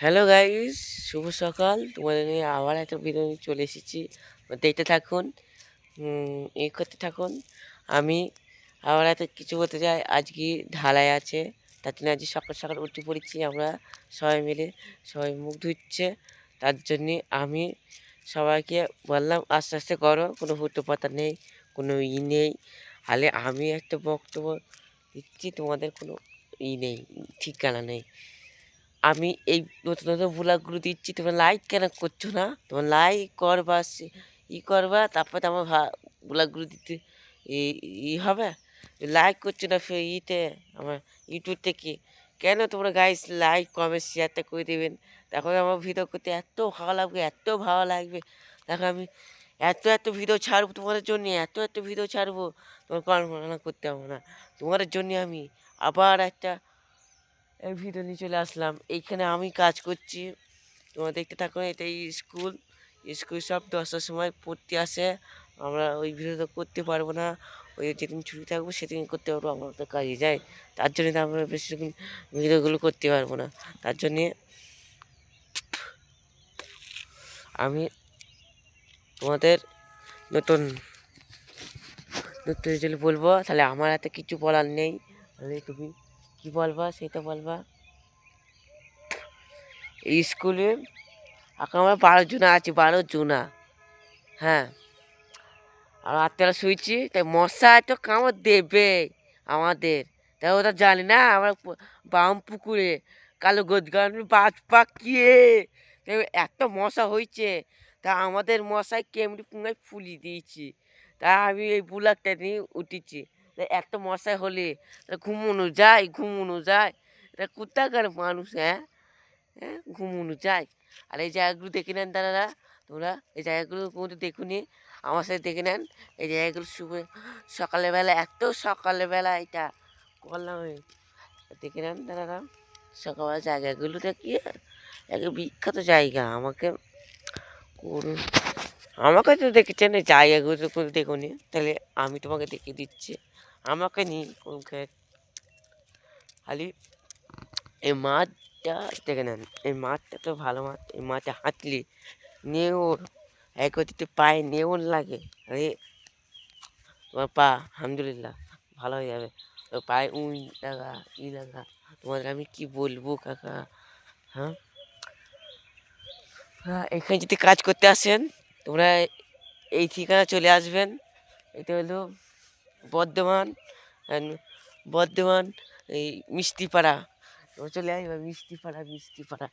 Hello guys, শুভ সকাল। তোমাদের নিয়ে আবার একটা ভিডিও নিয়ে চলে এসেছি। দেখতে থাকুন, করতে থাকুন। আমি আবার এত কিছু বলতে চাই। আজকে ঢালাই আছে, তার জন্য আজকে সকাল সকাল উঠে পড়েছি আমরা সবাই মিলে। সবাই মুখ ধুচ্ছে, তার জন্যে আমি সবাইকে বললাম আস্তে আস্তে করো, কোনো হুটো পাতা নেই, কোনো নেই। তাহলে আমি একটা বক্তব্য দিচ্ছি, তোমাদের কোনো নেই, ঠিকানা নেই। আমি এই নতুন নতুন ব্লগগুলো দিচ্ছি, তোমরা লাইক কেন করছো না? তোমার লাইক করবা, করবা, তারপর তো আমার ব্লগগুলো দিতে হবে। লাইক করছো না ইতে, আমার ইউটিউব থেকে। কেন তোমরা গাইস লাইক কমেন্ট শেয়ারটা করে দেবেন? তারপরে আমার ভিডিও করতে এত ভালো লাগবে, এত ভালো লাগবে। দেখো আমি এত এত ভিডিও ছাড়বো তোমাদের জন্য, এত এত ভিডিও ছাড়বো, তোমার কল্পনা করতে হবে না। তোমাদের জন্য আমি আবার একটা এই ভিডিও নিয়ে চলে আসলাম। এইখানে আমি কাজ করছি, তোমরা দেখতে থাকো। এটাই স্কুল। স্কুল সব 10টার সময় পড়তে আসে। আমরা ওই ভিডিওটা করতে পারবো না, ওই যেদিন ছুটি থাকবো সেদিন করতে পারবো, আমরা তো কাজে যাই। তার জন্য তো আমরা বেশিরকম ভিডিওগুলো করতে পারবো না। তার জন্যে আমি তোমাদের নতুন নতুন যদি বলবো, তাহলে আমার হাতে কিছু বলার নেই। তাহলে তুমি কী বলবা সেটা বলবা। এই স্কুলে এখন আমরা 12 জন আছি, 12 জনা। হ্যাঁ, আর রাত্রেবেলা শুয়েছি, তাই মশা তো কামড় দেবে আমাদের। তাই ওটা জানি না, আমরা বাম পুকুরে কালো গোদগান বাজ পাকিয়ে এত মশা হয়েছে। তা আমাদের মশাই কেমনি পুঙ্গায় ফুলি দিয়েছি। তা আমি এই বুলাকটা নিয়ে উঠেছি। তা এত মশাই হলে ঘুমোনো যায়, ঘুমোনো যায়। এটা কোথাকার মানুষ? হ্যাঁ, হ্যাঁ, ঘুমোনো যায়। আর এই জায়গাগুলো দেখে নেন দাদারা, তোমরা এই জায়গাগুলো কিন্তু দেখুনি, আমার সাথে দেখে নেন। এই জায়গাগুলো সকালবেলা, এত সকালবেলা এটা করলাম আমি, দেখে নেন দাদারা। সকালবেলা জায়গাগুলো দেখিয়ে এক বিখ্যাত জায়গা। আমাকে তো দেখেছেন, এই জায়গাগুলো তো কোনো দেখুনি, তাহলে আমি তোমাকে দেখিয়ে দিচ্ছি। আমাকে নিয়ে খালি এই মাঠটা দেখে নেন। এই মাঠটা তো ভালো মাঠ। এই মাঠে হাঁটলে নেউর এক গতিতে পায়ে নেউর লাগে। আরে তোমার পা আলহামদুলিল্লাহ ভালো হয়ে যাবে। পায়ে লাগা লাগা, তোমাদের আমি কি বলবো কাকা। হ্যাঁ, হ্যাঁ, এখানে যদি কাজ করতে আসেন তোমরা এই ঠিকানা চলে আসবেন। এটা হলো বর্ধমান, বর্ধমান এই মিষ্টিপাড়া। তোমরা চলে আসবে মিষ্টিপাড়া, মিষ্টিপাড়া।